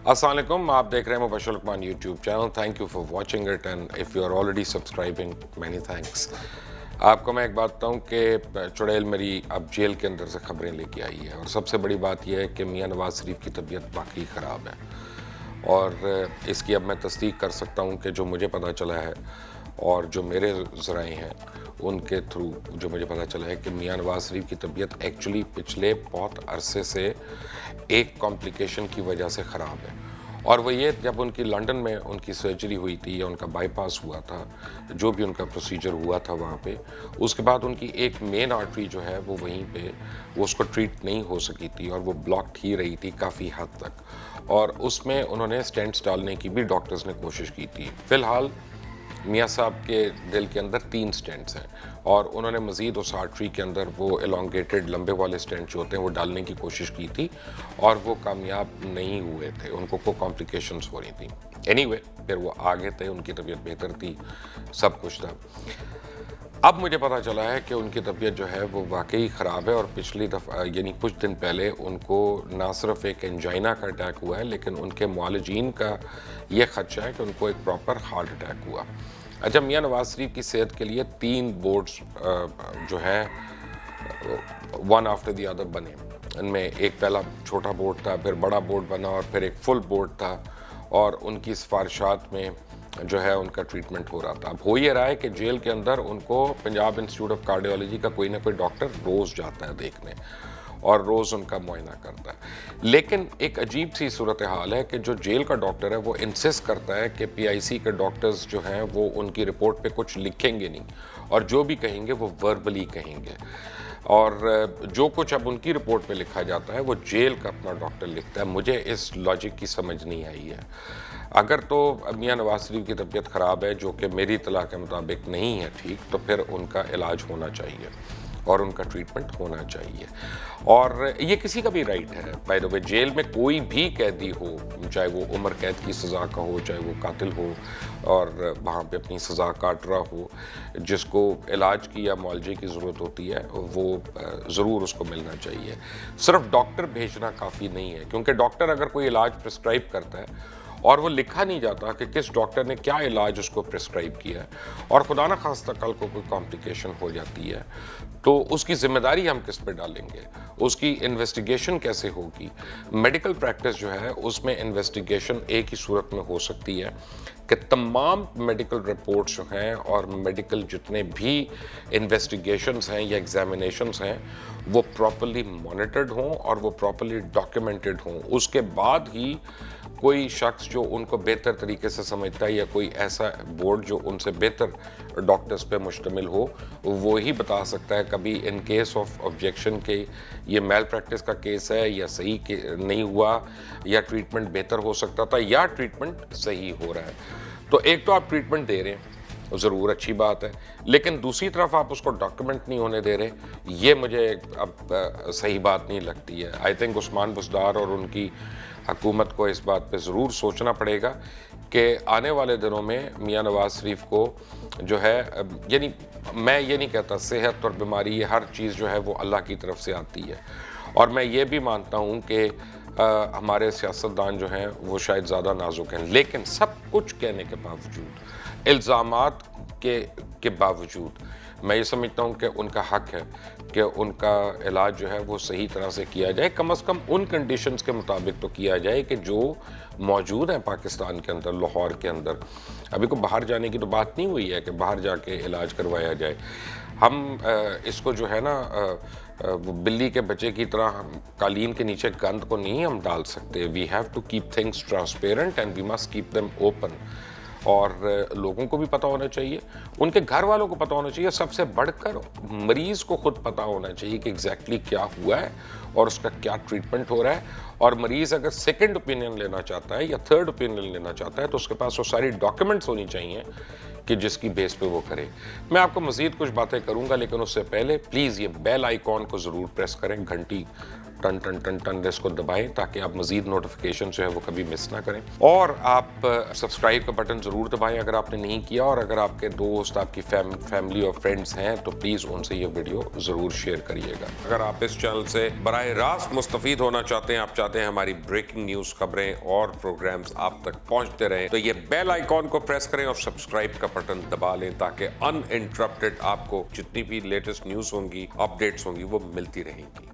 السلام علیکم، آپ دیکھ رہے ہیں Mubashir Luqman YouTube channel. Thank you for watching it and if you are already subscribing many thanks. آپ کو میں ایک بات بتاؤں کہ چڑیل میری اب جیل کے اندر سے خبریں لے کے آئی ہے، اور سب سے بڑی بات یہ ہے کہ میاں نواز شریف کی طبیعت واقعی خراب ہے. اور اس کی اب میں تصدیق کر سکتا ہوں کہ جو مجھے پتہ چلا ہے اور جو میرے ذرائع ہیں ان کے تھرو جو مجھے پتہ چلا ہے کہ میاں نواز شریف کی طبیعت ایکچولی پچھلے بہت عرصے سے ایک کمپلیکیشن کی وجہ سے خراب ہے. اور وہ یہ جب ان کی لنڈن میں ان کی سرجری ہوئی تھی یا ان کا بائی پاس ہوا تھا، جو بھی ان کا پروسیجر ہوا تھا وہاں پہ، اس کے بعد ان کی ایک مین آرٹری جو ہے وہ وہیں پہ وہ اس کو ٹریٹ نہیں ہو سکی تھی اور وہ بلاکڈ ہی رہی تھی کافی حد تک. اور اس میں انہوں نے سٹینٹس ڈالنے کی بھی ڈاکٹرز نے کوشش کی تھی. فی الحال میاں صاحب کے دل کے اندر 3 سٹینٹس ہیں، اور انہوں نے مزید اس آرٹری کے اندر وہ elongated لمبے والے سٹینٹ جو ہوتے ہیں وہ ڈالنے کی کوشش کی تھی، اور وہ کامیاب نہیں ہوئے تھے. ان کو کمپلیکیشنز ہو رہی تھیں. اینی وے پھر وہ آگے تھے، ان کی طبیعت بہتر تھی، سب کچھ تھا. اب مجھے پتہ چلا ہے کہ ان کی طبیعت جو ہے وہ واقعی خراب ہے، اور پچھلی دفعہ یعنی کچھ دن پہلے ان کو نہ صرف ایک انجائنا کا اٹیک ہوا ہے، لیکن ان کے معالجین کا یہ خدشہ ہے کہ ان کو ایک پراپر ہارٹ اٹیک ہوا. اچھا، میاں نواز شریف کی صحت کے لیے 3 بورڈز جو ہیں ون آفٹر دی ادر بنے. ان میں ایک پہلا چھوٹا بورڈ تھا، پھر بڑا بورڈ بنا، اور پھر ایک فل بورڈ تھا، اور ان کی سفارشات میں جو ہے ان کا ٹریٹمنٹ ہو رہا تھا. اب ہو یہ رہا ہے کہ جیل کے اندر ان کو پنجاب انسٹیٹیوٹ آف کارڈیولوجی کا کوئی نہ کوئی ڈاکٹر روز جاتا ہے دیکھنے، اور روز ان کا معائنہ کرتا ہے. لیکن ایک عجیب سی صورتحال ہے کہ جو جیل کا ڈاکٹر ہے وہ انسسٹ کرتا ہے کہ پی آئی سی کے ڈاکٹرز جو ہیں وہ ان کی رپورٹ پہ کچھ لکھیں گے نہیں، اور جو بھی کہیں گے وہ وربلی کہیں گے. اور جو کچھ اب ان کی رپورٹ پہ لکھا جاتا ہے وہ جیل کا اپنا ڈاکٹر لکھتا ہے. مجھے اس لاجک کی سمجھ نہیں آئی ہے. اگر تو میاں نواز شریف کی طبیعت خراب ہے، جو کہ میری اطلاع کے مطابق نہیں ہے ٹھیک، تو پھر ان کا علاج ہونا چاہیے اور ان کا ٹریٹمنٹ ہونا چاہیے. اور یہ کسی کا بھی رائٹ ہے. بائی دا وے جیل میں کوئی بھی قیدی ہو، چاہے وہ عمر قید کی سزا کا ہو، چاہے وہ قاتل ہو اور وہاں پہ اپنی سزا کاٹ رہا ہو، جس کو علاج کی یا معالجے کی ضرورت ہوتی ہے وہ ضرور اس کو ملنا چاہیے. صرف ڈاکٹر بھیجنا کافی نہیں ہے، کیونکہ ڈاکٹر اگر کوئی علاج پرسکرائب کرتا ہے اور وہ لکھا نہیں جاتا کہ کس ڈاکٹر نے کیا علاج اس کو پرسکرائب کیا ہے، اور خدا نہ خواستہ کل کو کوئی کمپلیکیشن ہو جاتی ہے، تو اس کی ذمہ داری ہم کس پہ ڈالیں گے؟ اس کی انویسٹیگیشن کیسے ہوگی؟ میڈیکل پریکٹس جو ہے اس میں انویسٹیگیشن ایک ہی صورت میں ہو سکتی ہے کہ تمام میڈیکل رپورٹس جو ہیں اور میڈیکل جتنے بھی انویسٹیگیشنز ہیں یا ایگزامینیشنز ہیں وہ پراپرلی مانیٹرڈ ہوں اور وہ پراپرلی ڈاکیومنٹڈ ہوں. اس کے بعد ہی کوئی شخص جو ان کو بہتر طریقے سے سمجھتا ہے یا کوئی ایسا بورڈ جو ان سے بہتر ڈاکٹرز پہ مشتمل ہو، وہی بتا سکتا ہے کبھی ان کیس آف آبجیکشن کہ یہ میل پریکٹس کا کیس ہے یا صحیح نہیں ہوا، یا ٹریٹمنٹ بہتر ہو سکتا تھا، یا ٹریٹمنٹ صحیح ہو رہا ہے. تو ایک تو آپ ٹریٹمنٹ دے رہے ہیں، ضرور اچھی بات ہے، لیکن دوسری طرف آپ اس کو ڈاکیومنٹ نہیں ہونے دے رہے. یہ مجھے اب صحیح بات نہیں لگتی ہے. آئی تھنک عثمان بزدار اور ان کی حکومت کو اس بات پہ ضرور سوچنا پڑے گا کہ آنے والے دنوں میں میاں نواز شریف کو جو ہے، یعنی میں یہ نہیں کہتا صحت اور بیماری یہ ہر چیز جو ہے وہ اللہ کی طرف سے آتی ہے، اور میں یہ بھی مانتا ہوں کہ ہمارے سیاستدان جو ہیں وہ شاید زیادہ نازک ہیں، لیکن سب کچھ کہنے کے باوجود، الزامات کے باوجود میں یہ سمجھتا ہوں کہ ان کا حق ہے کہ ان کا علاج جو ہے وہ صحیح طرح سے کیا جائے. کم از کم ان کنڈیشنز کے مطابق تو کیا جائے کہ جو موجود ہیں پاکستان کے اندر، لاہور کے اندر. ابھی کو باہر جانے کی تو بات نہیں ہوئی ہے کہ باہر جا کے علاج کروایا جائے. ہم اس کو جو ہے نا بلی کے بچے کی طرح قالین کے نیچے گند کو نہیں ہم ڈال سکتے. We have to keep things transparent and we must keep them open. اور لوگوں کو بھی پتہ ہونا چاہیے، ان کے گھر والوں کو پتہ ہونا چاہیے، سب سے بڑھ کر مریض کو خود پتہ ہونا چاہیے کہ ایگزیکٹلی کیا ہوا ہے اور اس کا کیا ٹریٹمنٹ ہو رہا ہے. اور مریض اگر سیکنڈ اوپینین لینا چاہتا ہے یا تھرڈ اوپینین لینا چاہتا ہے تو اس کے پاس وہ ساری ڈاکیومنٹس ہونی چاہیے کہ جس کی بیس پہ وہ کرے. میں آپ کو مزید کچھ باتیں کروں گا، لیکن اس سے پہلے پلیز یہ بیل آئیکن کو ضرور پریس کریں، گھنٹی ٹن ٹن ٹن ٹن اس کو دبائیں تاکہ آپ مزید نوٹیفیکیشن جو ہے وہ کبھی مس نہ کریں. اور آپ سبسکرائب کا بٹن ضرور دبائیں اگر آپ نے نہیں کیا, اور اگر آپ کے دوست, آپ کی فیملی اور فرینڈس ہیں تو پلیز ان سے یہ ویڈیو ضرور شیئر کریے گا. اگر آپ اس چینل سے براہ راست مستفید ہونا چاہتے ہیں, آپ چاہتے ہیں ہماری بریکنگ نیوز, خبریں اور پروگرامز آپ تک پہنچتے رہیں, تو یہ بیل آئیکن کو پریس کریں اور سبسکرائب کا بٹن دبا لیں تاکہ ان انٹرپٹڈ آپ کو جتنی بھی لیٹسٹ نیوز ہوں گی, اپڈیٹس ہوں گی, وہ ملتی رہیں گی.